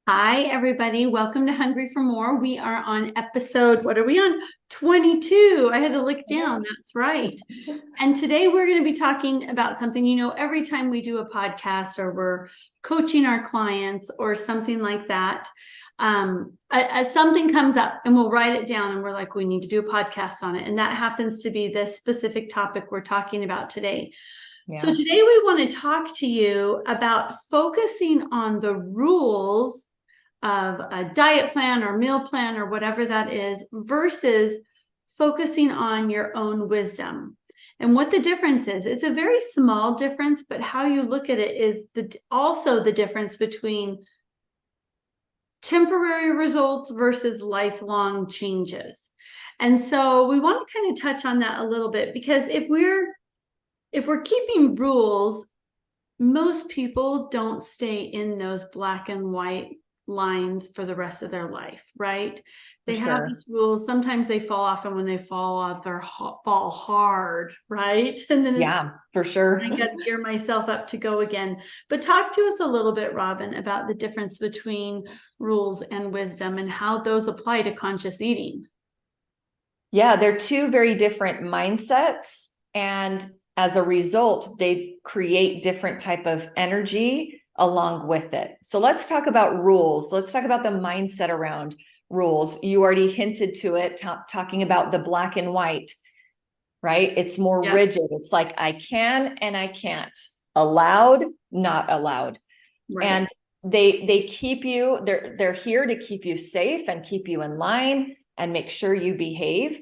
Hi, everybody. Welcome to Hungry for More. We are on episode, what are we on? 22. I had to look down. That's right. And today we're going to be talking about something, every time we do a podcast or we're coaching our clients or something like that, something comes up and we'll write it down and we're like, we need to do a podcast on it. And that happens to be this specific topic we're talking about today. So today we want to talk to you about focusing on the rules of a diet plan or meal plan or whatever that is versus focusing on your own wisdom. And what the difference is, it's a very small difference, but how you look at it is also the difference between temporary results versus lifelong changes. And so we want to kind of touch on that a little bit, because if we're keeping rules, most people don't stay in those black and white lines for the rest of their life, right? They have these rules. Sometimes they fall off, and when they fall off, they fall hard, right? And then for sure. I got to gear myself up to go again. But talk to us a little bit, Robin, about the difference between rules and wisdom and how those apply to conscious eating. Yeah, they're two very different mindsets, and as a result, they create different type of energy along with it. So let's talk about rules. Let's talk about the mindset around rules. You already hinted to it, talking about the black and white, right? It's more rigid. It's like I can and I can't, allowed, not allowed. Right. And they keep you, they're here to keep you safe and keep you in line and make sure you behave.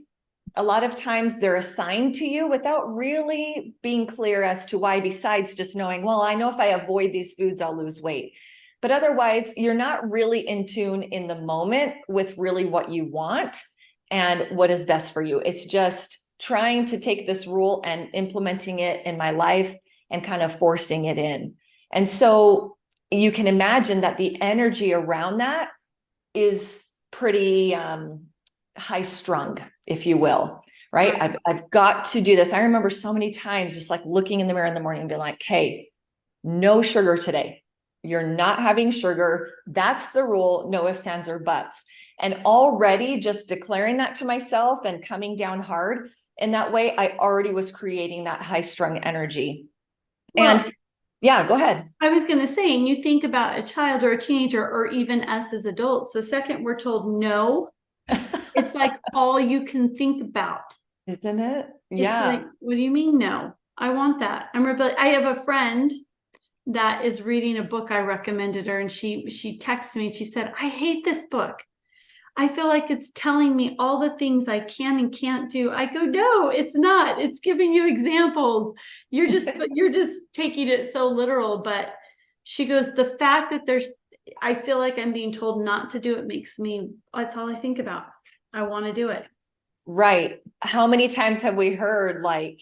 A lot of times they're assigned to you without really being clear as to why, besides just knowing, well, I know if I avoid these foods, I'll lose weight. But otherwise, you're not really in tune in the moment with really what you want and what is best for you. It's just trying to take this rule and implementing it in my life and kind of forcing it in. And so you can imagine that the energy around that is pretty high strung, if you will, right? I've got to do this. I remember so many times just like looking in the mirror in the morning and being like, hey, no sugar today. You're not having sugar. That's the rule. No ifs, ands, or buts. And already just declaring that to myself and coming down hard in that way, I already was creating that high strung energy. Well, and yeah, go ahead. I was going to say, and you think about a child or a teenager or even us as adults, the second we're told no, it's like all you can think about. Isn't it? It's like, what do you mean no? I want that. I have a friend that is reading a book I recommended her, and she texted me and she said, I hate this book. I feel like it's telling me all the things I can and can't do. I go, no, it's not. It's giving you examples. You're just taking it so literal. But she goes, the fact that I feel like I'm being told not to do it makes me, that's all I think about. I want to do it. Right. How many times have we heard, like,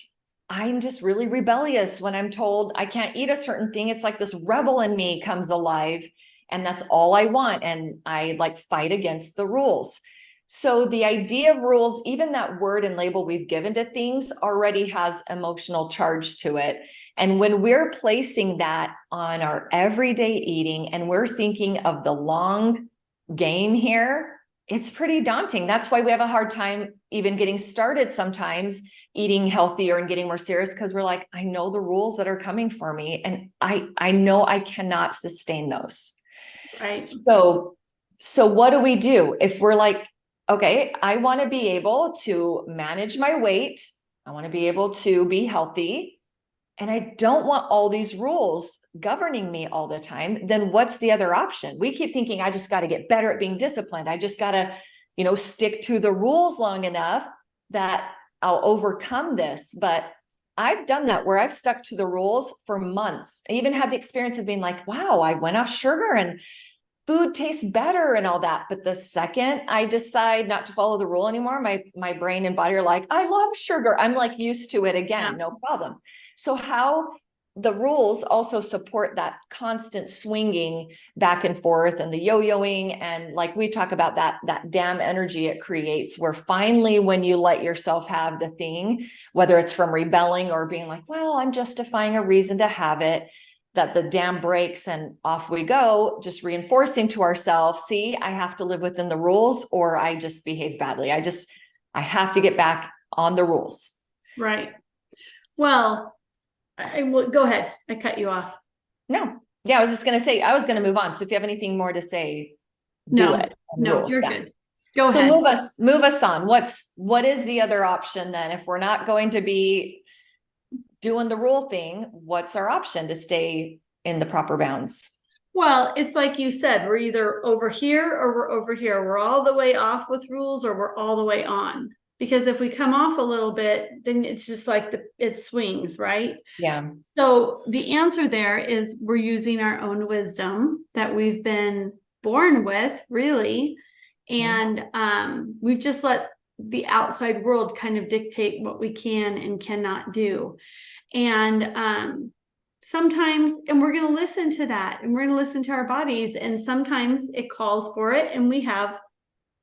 I'm just really rebellious when I'm told I can't eat a certain thing. It's like this rebel in me comes alive, and that's all I want. And I like fight against the rules. So the idea of rules, even that word and label we've given to things, already has emotional charge to it. And when we're placing that on our everyday eating and we're thinking of the long game here, it's pretty daunting. That's why we have a hard time even getting started sometimes eating healthier and getting more serious, because we're like, I know the rules that are coming for me, and I know I cannot sustain those. Right. So what do we do if we're like, okay, I want to be able to manage my weight, I want to be able to be healthy, and I don't want all these rules governing me all the time, then what's the other option? We keep thinking, I just got to get better at being disciplined. I just got to, stick to the rules long enough that I'll overcome this. But I've done that where I've stuck to the rules for months. I even had the experience of being like, wow, I went off sugar and food tastes better and all that. But the second I decide not to follow the rule anymore, my brain and body are like, I love sugar. I'm like used to it again, no problem. So how the rules also support that constant swinging back and forth and the yo-yoing, and like we talk about that damn energy it creates, where finally when you let yourself have the thing, whether it's from rebelling or being like, well, I'm justifying a reason to have it, that the dam breaks and off we go, just reinforcing to ourselves, see, I have to live within the rules or I just behave badly. I have to get back on the rules. Right. Well, I will go ahead. I cut you off. No. Yeah, I was just going to say, I was going to move on. So if you have anything more to say, No, do it. no, Rules. you're Yeah. good. Go So ahead. move us on. What is the other option then? If we're not going to be doing the rule thing, what's our option to stay in the proper bounds? Well, it's like you said, we're either over here or we're over here. We're all the way off with rules or we're all the way on. Because if we come off a little bit, then it's just like it swings, right? Yeah. So the answer there is we're using our own wisdom that we've been born with, really. And we've just let the outside world kind of dictate what we can and cannot do. And sometimes, and we're going to listen to that, and we're going to listen to our bodies, and sometimes it calls for it, and we have,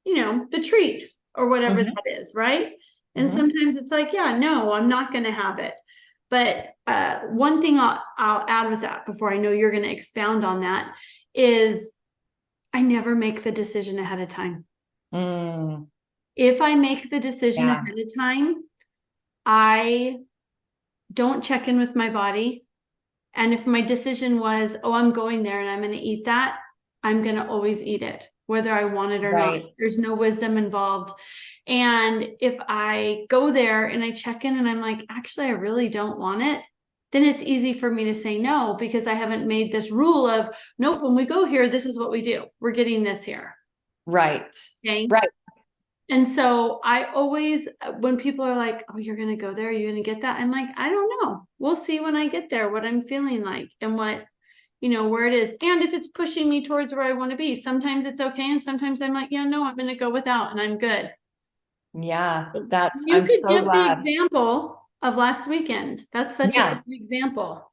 the treat or whatever that is, right? And sometimes it's like, yeah, no, I'm not going to have it. But one thing I'll add with that before I know you're going to expound on that is I never make the decision ahead of time. If I make the decision ahead of time, I don't check in with my body. And if my decision was, oh, I'm going there and I'm going to eat that, I'm going to always eat it, whether I want it or not. There's no wisdom involved. And if I go there and I check in and I'm like, actually, I really don't want it, then it's easy for me to say no, because I haven't made this rule of, nope, when we go here, this is what we do. We're getting this here. Right. Okay. Right. And so I always, when people are like, oh, you're going to go there, you're going to get that, I'm like, I don't know. We'll see when I get there, what I'm feeling like and what, where it is. And if it's pushing me towards where I want to be, sometimes it's okay. And sometimes I'm like, yeah, no, I'm going to go without and I'm good. Yeah, You I'm could so give glad. the example of last weekend. That's such a good example.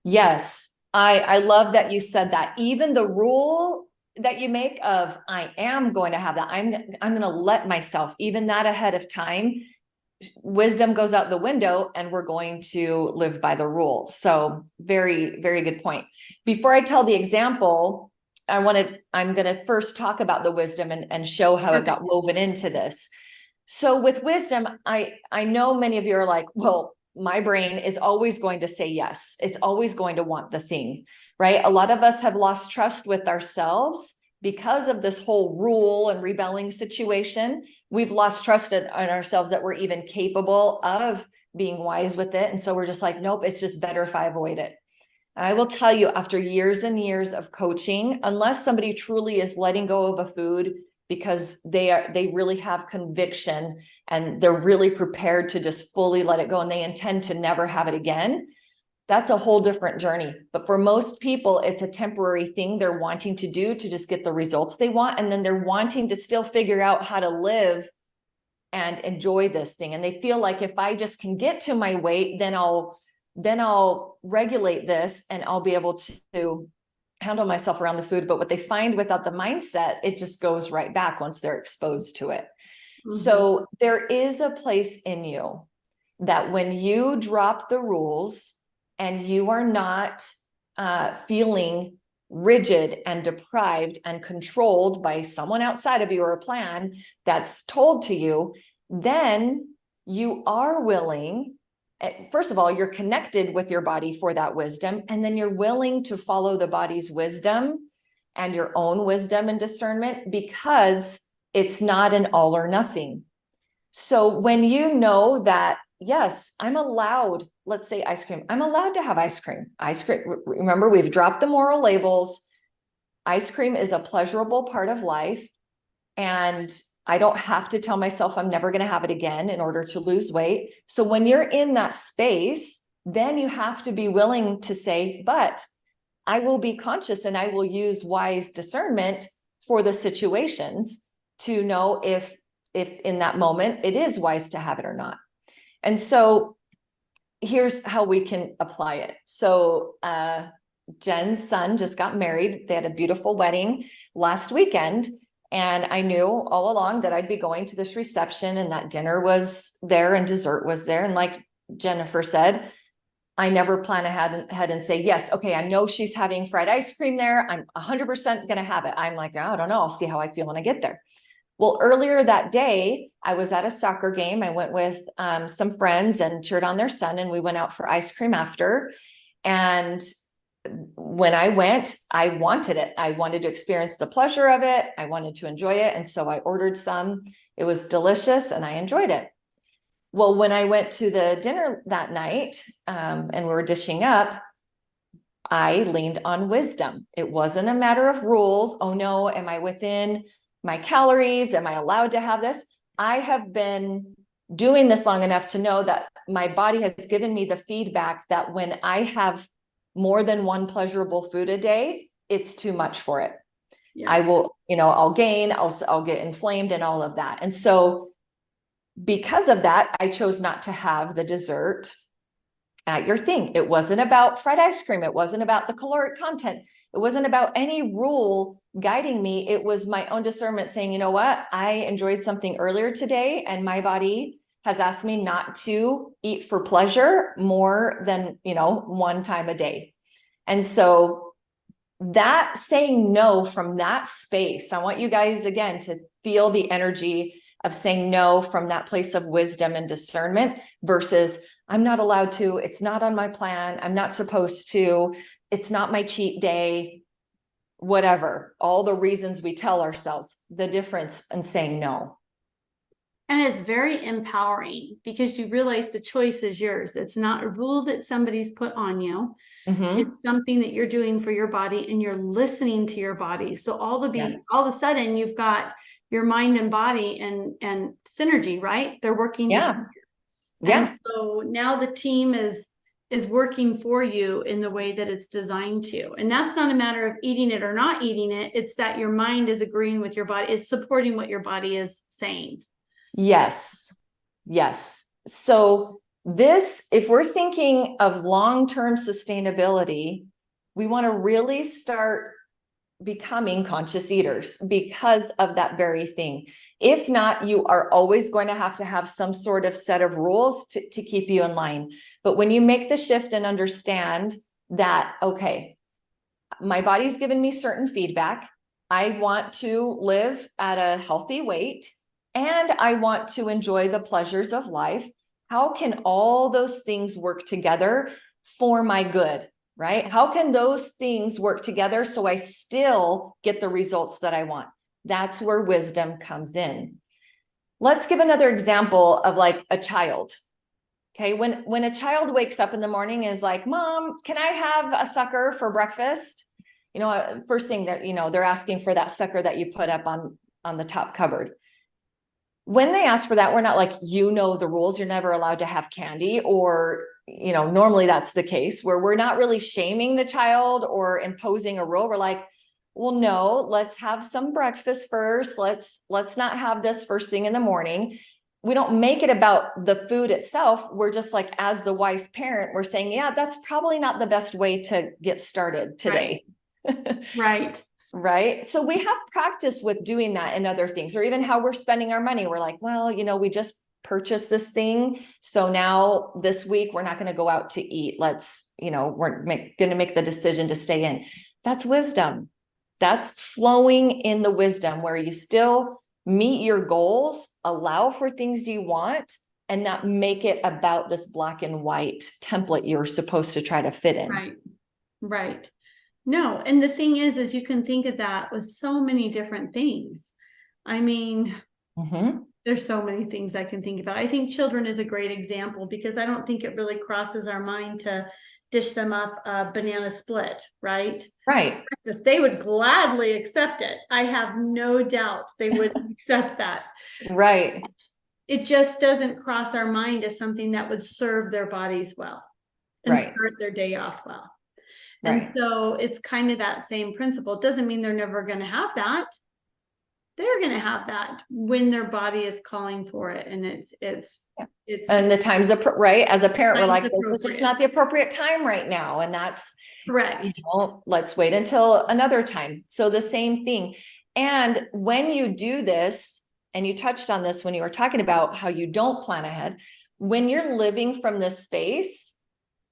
Yes. I love that you said that. Even the rule that you make of, I am going to have that. I'm going to let myself, even that ahead of time, wisdom goes out the window and we're going to live by the rules. So very, very good point. Before I tell the example, I'm going to first talk about the wisdom and show how it got woven into this. So with wisdom, I know many of you are like, well, my brain is always going to say yes. It's always going to want the thing, right? A lot of us have lost trust with ourselves because of this whole rule and rebelling situation. We've lost trust in ourselves that we're even capable of being wise with it. And so we're just like, nope, it's just better if I avoid it. And I will tell you, after years and years of coaching, unless somebody truly is letting go of a food because they really have conviction and they're really prepared to just fully let it go and they intend to never have it again, that's a whole different journey. But for most people, it's a temporary thing they're wanting to do to just get the results they want. And then they're wanting to still figure out how to live and enjoy this thing. And they feel like if I just can get to my weight, then I'll regulate this and I'll be able to handle myself around the food. But what they find without the mindset, it just goes right back once they're exposed to it. So there is a place in you that when you drop the rules and you are not feeling rigid and deprived and controlled by someone outside of you or a plan that's told to you, then you are willing. First of all, you're connected with your body for that wisdom, and then you're willing to follow the body's wisdom and your own wisdom and discernment because it's not an all or nothing. So when you know that, yes, I'm allowed, let's say ice cream, I'm allowed to have ice cream. Remember, we've dropped the moral labels. Ice cream is a pleasurable part of life. And I don't have to tell myself I'm never going to have it again in order to lose weight. So when you're in that space, then you have to be willing to say, but I will be conscious and I will use wise discernment for the situations to know if in that moment it is wise to have it or not. And so here's how we can apply it. So Jen's son just got married. They had a beautiful wedding last weekend. And I knew all along that I'd be going to this reception and that dinner was there and dessert was there. And like Jennifer said, I never plan ahead and say, yes, okay, I know she's having fried ice cream there. I'm 100% going to have it. I'm like, I don't know. I'll see how I feel when I get there. Well, earlier that day, I was at a soccer game. I went with some friends and cheered on their son, and we went out for ice cream after. And when I went, I wanted it. I wanted to experience the pleasure of it. I wanted to enjoy it. And so I ordered some. It was delicious and I enjoyed it. Well, when I went to the dinner that night and we were dishing up, I leaned on wisdom. It wasn't a matter of rules. Oh no, am I within my calories? Am I allowed to have this? I have been doing this long enough to know that my body has given me the feedback that when I have more than one pleasurable food a day, it's too much for it. Yeah. I will, I'll gain, I'll get inflamed and all of that. And so because of that, I chose not to have the dessert at your thing. It wasn't about fried ice cream. It wasn't about the caloric content. It wasn't about any rule guiding me. It was my own discernment saying, you know what? I enjoyed something earlier today and my body has asked me not to eat for pleasure more than, one time a day. And so that saying no from that space, I want you guys again to feel the energy of saying no from that place of wisdom and discernment versus I'm not allowed to, it's not on my plan, I'm not supposed to, it's not my cheat day, whatever, all the reasons we tell ourselves, the difference in saying no. And it's very empowering because you realize the choice is yours. It's not a rule that somebody's put on you. Mm-hmm. It's something that you're doing for your body and you're listening to your body. So all of a sudden you've got your mind and body and synergy, right? They're working together. Yeah. And so now the team is working for you in the way that it's designed to. And that's not a matter of eating it or not eating it. It's that your mind is agreeing with your body. It's supporting what your body is saying. Yes. So if we're thinking of long-term sustainability, we want to really start becoming conscious eaters because of that very thing. If not, you are always going to have some sort of set of rules to keep you in line. But when you make the shift and understand that, okay, my body's given me certain feedback, I want to live at a healthy weight, and I want to enjoy the pleasures of life. How can all those things work together for my good? Right? How can those things work together so I still get the results that I want? That's where wisdom comes in. Let's give another example of like a child. Okay, when a child wakes up in the morning and is like, Mom, can I have a sucker for breakfast? First thing that, they're asking for that sucker that you put up on the top cupboard. When they ask for that, we're not like, the rules, you're never allowed to have candy, or, normally that's the case where we're not really shaming the child or imposing a rule. We're like, well, no, let's have some breakfast first. Let's not have this first thing in the morning. We don't make it about the food itself. We're just like, as the wise parent, we're saying, yeah, that's probably not the best way to get started today. Right. Right. So we have practice with doing that and other things, or even how we're spending our money. We're like, well, we just purchased this thing. So now this week, we're not going to go out to eat. We're going to make the decision to stay in. That's wisdom. That's flowing in the wisdom where you still meet your goals, allow for things you want, and not make it about this black and white template you're supposed to try to fit in. Right. No. And the thing is you can think of that with so many different things. I mean, there's so many things I can think about. I think children is a great example because I don't think it really crosses our mind to dish them up a banana split, right? Right. They would gladly accept it. I have no doubt they would accept that. Right. It just doesn't cross our mind as something that would serve their bodies well and start their day off well. And so it's kind of that same principle. It doesn't mean they're never going to have that. They're going to have that when their body is calling for it. And it's and the time's right. As a parent, we're like, this is just not the appropriate time right now. And that's correct. Let's wait until another time. So the same thing. And when you do this, and you touched on this when you were talking about how you don't plan ahead, when you're living from this space,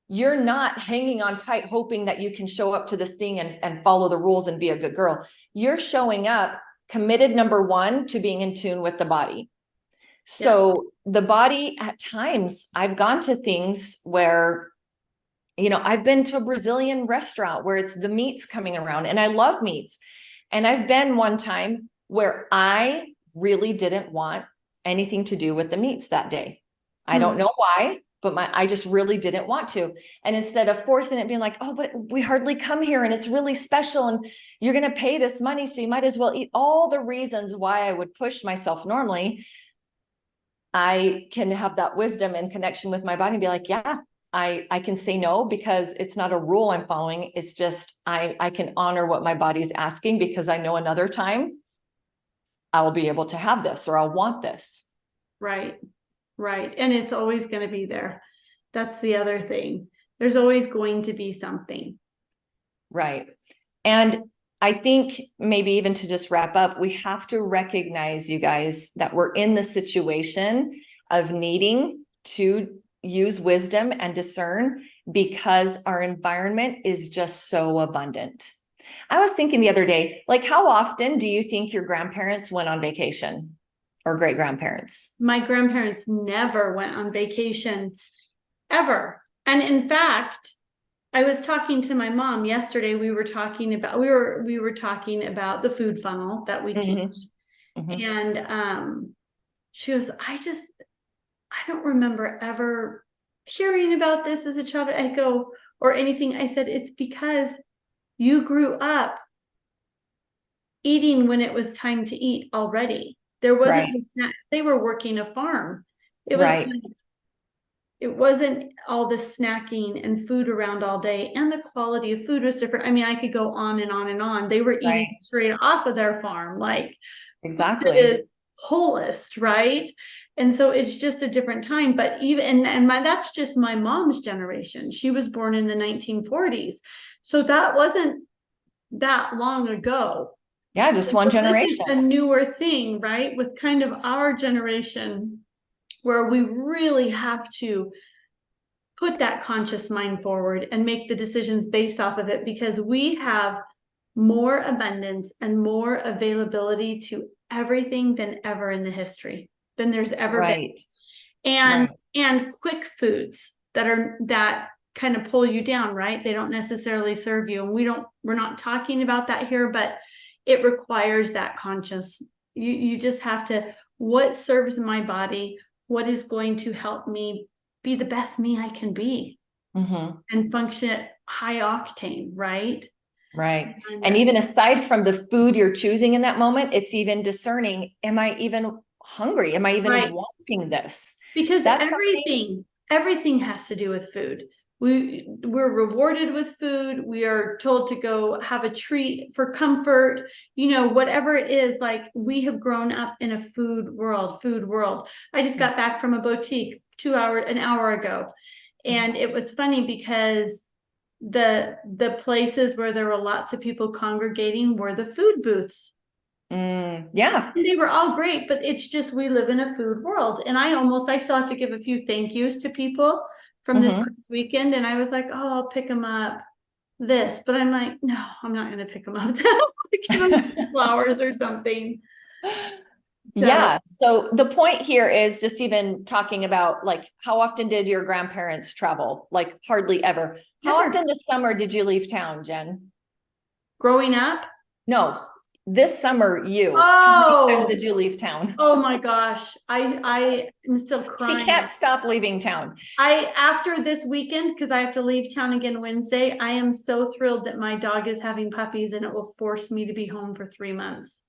you're not hanging on tight, hoping that you can show up to this thing and follow the rules and be a good girl. You're showing up committed, number one, to being in tune with the body. So the body, at times, I've gone to things where, I've been to a Brazilian restaurant where it's the meats coming around, and I love meats. And I've been one time where I really didn't want anything to do with the meats that day. I don't know why, but I just really didn't want to. And instead of forcing it, being like, oh, but we hardly come here and it's really special and you're going to pay this money, so you might as well eat, all the reasons why I would push myself normally, I can have that wisdom and connection with my body and be like, yeah, I can say no, because it's not a rule I'm following. It's just, I can honor what my body's asking, because I know another time I will be able to have this, or I'll want this. Right. Right. And it's always going to be there. That's the other thing. There's always going to be something. Right. And I think maybe even to just wrap up, we have to recognize, you guys, that we're in the situation of needing to use wisdom and discern, because our environment is just so abundant. I was thinking the other day, like, how often do you think your grandparents went on vacation, or great grandparents? My grandparents never went on vacation, ever. And in fact, I was talking to my mom yesterday. We were talking about the food funnel that we teach. And she was, I don't remember ever hearing about this as a child. I go, or anything. I said, it's because you grew up eating when it was time to eat already. There wasn't a snack. They were working a farm. It was it wasn't all the snacking and food around all day, and the quality of food was different. I mean, I could go on and on and on. They were eating straight off of their farm, like exactly wholest, right? And so it's just a different time. But even that's just my mom's generation. She was born in the 1940s, so that wasn't that long ago. Yeah, just one generation. This is a newer thing, right? With kind of our generation, where we really have to put that conscious mind forward and make the decisions based off of it, because we have more abundance and more availability to everything than ever in the history than there's ever been. And quick foods that kind of pull you down, right? They don't necessarily serve you. And we're not talking about that here, but it requires that conscious. You just have to, what serves my body? What is going to help me be the best me I can be, and function at high octane, right? Right. And even aside from the food you're choosing in that moment, it's even discerning, am I even hungry? Am I even wanting this? Because everything has to do with food. We're rewarded with food. We are told to go have a treat for comfort, whatever it is. Like, we have grown up in a food world. I just got back from a boutique an hour ago. And it was funny because the places where there were lots of people congregating were the food booths. Yeah. And they were all great, but it's just, we live in a food world. And I still have to give a few thank yous to people from this last weekend. And I was like, oh, I'll pick them up this. But I'm like, no, I'm not going to pick them up. Give them flowers or something. Yeah. So the point here is just even talking about, like, how often did your grandparents travel? Like, hardly ever. How often this summer did you leave town, Jen? Growing up? No. This summer, how many times did you leave town? Oh my gosh. I am still crying. She can't stop leaving town. After this weekend, because I have to leave town again Wednesday, I am so thrilled that my dog is having puppies, and it will force me to be home for 3 months.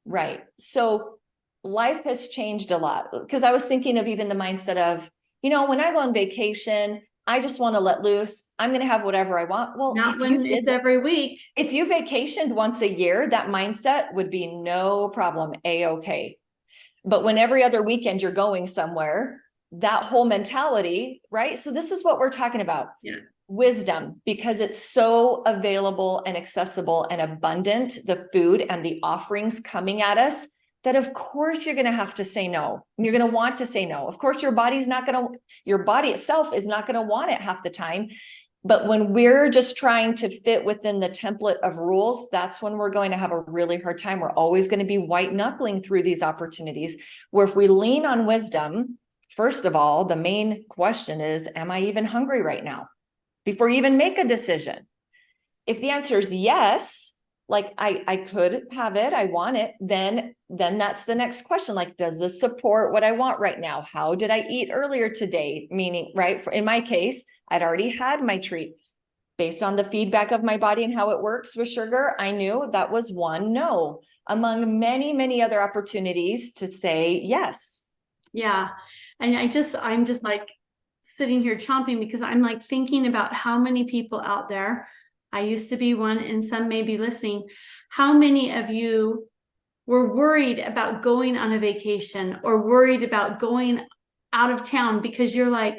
Right. So life has changed a lot, because I was thinking of even the mindset of, when I go on vacation, I just want to let loose. I'm going to have whatever I want. Well, not when it's every week. If you vacationed once a year, that mindset would be no problem. A-okay. But when every other weekend you're going somewhere, that whole mentality, right? So this is what we're talking about. Yeah. Wisdom, because it's so available and accessible and abundant, the food and the offerings coming at us. that of course you're going to have to say no. You're going to want to say no. Of course, your body itself is not going to want it half the time. But when we're just trying to fit within the template of rules, that's when we're going to have a really hard time. We're always going to be white knuckling through these opportunities, where if we lean on wisdom, first of all, the main question is, am I even hungry right now? Before you even make a decision. If the answer is yes, like I could have it, I want it, then that's the next question. Like, does this support what I want right now? How did I eat earlier today? Meaning, right, in my case, I'd already had my treat. Based on the feedback of my body and how it works with sugar, I knew that was one no among many, many other opportunities to say yes. Yeah. And I'm just like sitting here chomping, because I'm like thinking about how many people out there, I used to be one, and some may be listening. How many of you were worried about going on a vacation or worried about going out of town because you're like,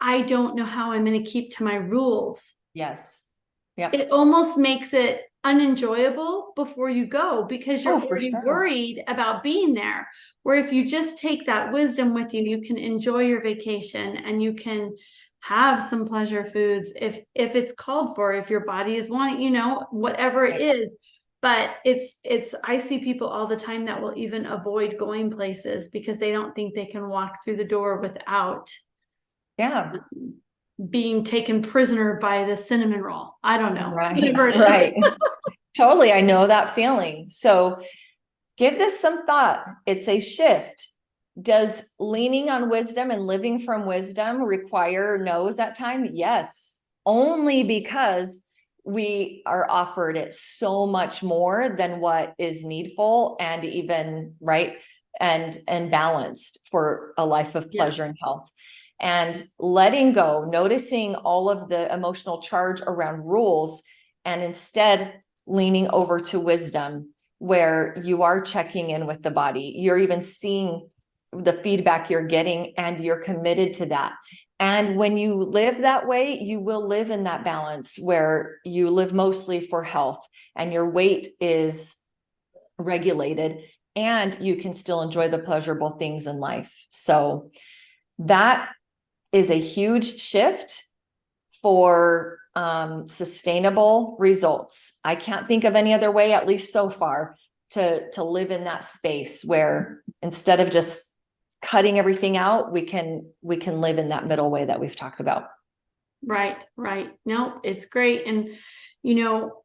I don't know how I'm going to keep to my rules. Yes. Yeah. It almost makes it unenjoyable before you go, because you're already worried about being there. Where if you just take that wisdom with you, you can enjoy your vacation and you can have some pleasure foods if it's called for, if your body is wanting, you know, whatever it is. But I see people all the time that will even avoid going places because they don't think they can walk through the door without being taken prisoner by the cinnamon roll. I don't know. Right. Totally. I know that feeling. So give this some thought. It's a shift. Does leaning on wisdom and living from wisdom require no's at time? Yes, only because we are offered it so much more than what is needful and even right and balanced for a life of pleasure and health. And letting go, noticing all of the emotional charge around rules, and instead leaning over to wisdom, where you are checking in with the body. You're even seeing the feedback you're getting and you're committed to that. And when you live that way, you will live in that balance where you live mostly for health and your weight is regulated and you can still enjoy the pleasurable things in life. So that is a huge shift for sustainable results. I can't think of any other way, at least so far, to live in that space where instead of just cutting everything out, we can live in that middle way that we've talked about. Right. No, it's great. And, you know,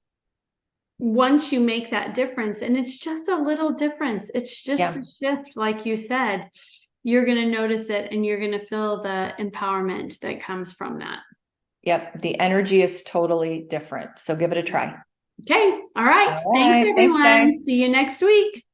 once you make that difference, and it's just a little difference, it's just a shift, like you said, you're going to notice it and you're going to feel the empowerment that comes from that. Yep. The energy is totally different. So give it a try. Okay. All right. Thanks, everyone. See you next week.